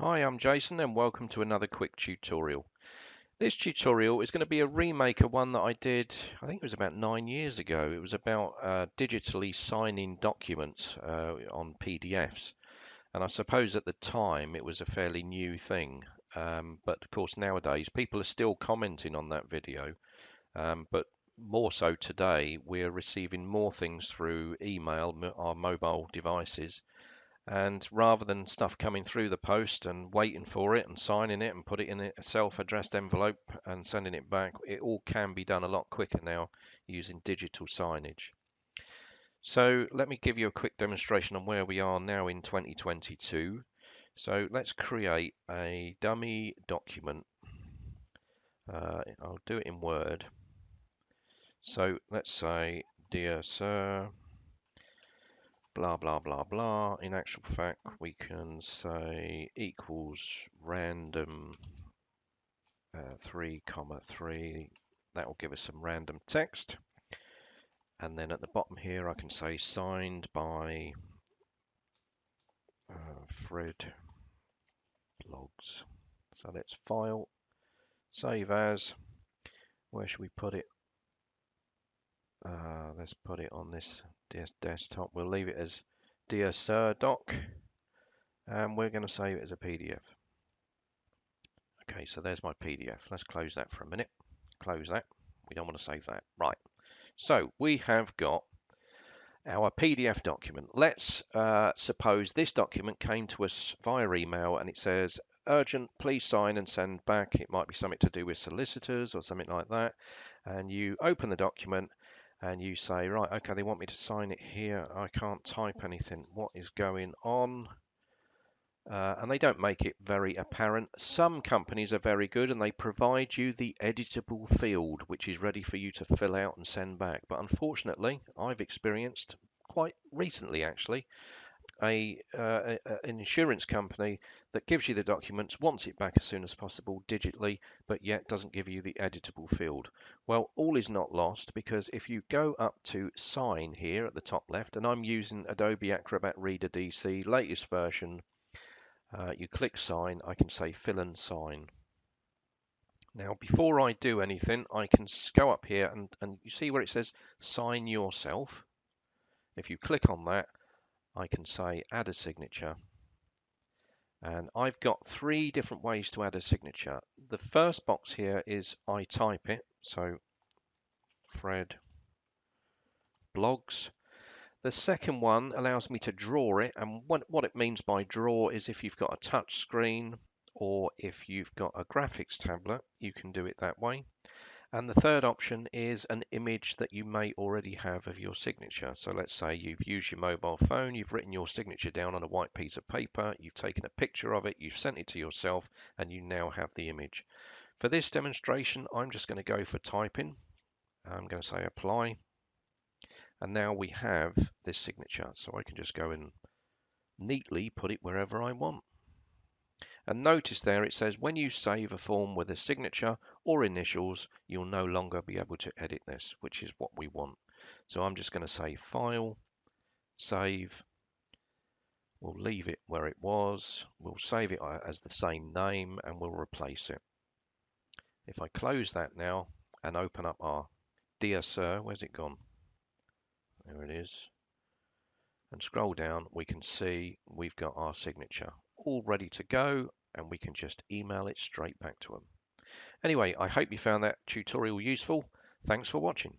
Hi, I'm Jason and welcome to another quick tutorial. This tutorial is going to be a remake of one that I did, I think it was about 9 years ago. It was about digitally signing documents on PDFs. And I suppose at the time it was a fairly new thing. But of course nowadays people are still commenting on that video. But more so today, we're receiving more things through email, our mobile devices. And rather than stuff coming through the post and waiting for it and signing it and put it in a self-addressed envelope and sending it back, it all can be done a lot quicker now using digital signage. So let me give you a quick demonstration on where we are now in 2022. So let's create a dummy document. I'll do it in Word. So let's say, dear sir, blah blah blah blah. In actual fact, we can say equals random 3,3. That will give us some random text. And then at the bottom here, I can say signed by Fred Blogs. So let's file, save as. Where should we put it? Let's put it on this desktop. We'll leave it as dear sir doc, and we're going to save it as a PDF. Okay, so there's my PDF. Let's close that for a minute. Close that. We don't want to save that. Right. So we have got our PDF document. Let's suppose this document came to us via email and it says, urgent, please sign and send back. It might be something to do with solicitors or something like that. And you open the document and you say, right, okay, they want me to sign it here. I can't type anything. What is going on? And they don't make it very apparent. Some companies are very good and they provide you the editable field, which is ready for you to fill out and send back. But unfortunately, I've experienced quite recently actually an insurance company that gives you the documents, wants it back as soon as possible digitally, but yet doesn't give you the editable field. Well, all is not lost, because if you go up to sign here at the top left, and I'm using Adobe Acrobat Reader DC latest version, you click sign, I can say fill and sign. Now before I do anything, I can go up here and you see where it says sign yourself. If you click on that, I can say add a signature. And I've got 3 different ways to add a signature. The first box here is I type it, so Fred Blogs. The second one allows me to draw it, and what it means by draw is if you've got a touch screen or if you've got a graphics tablet, you can do it that way. And the third option is an image that you may already have of your signature. So let's say you've used your mobile phone, you've written your signature down on a white piece of paper, you've taken a picture of it, you've sent it to yourself, and you now have the image. For this demonstration, I'm just going to go for typing. I'm going to say apply. And now we have this signature, so I can just go and neatly put it wherever I want. And notice there it says when you save a form with a signature or initials, you'll no longer be able to edit this, which is what we want. So I'm just going to say file, save. We'll leave it where it was. We'll save it as the same name and we'll replace it. If I close that now and open up our dear sir, where's it gone? There it is. And scroll down, we can see we've got our signature all ready to go, and we can just email it straight back to them. Anyway, I hope you found that tutorial useful. Thanks for watching.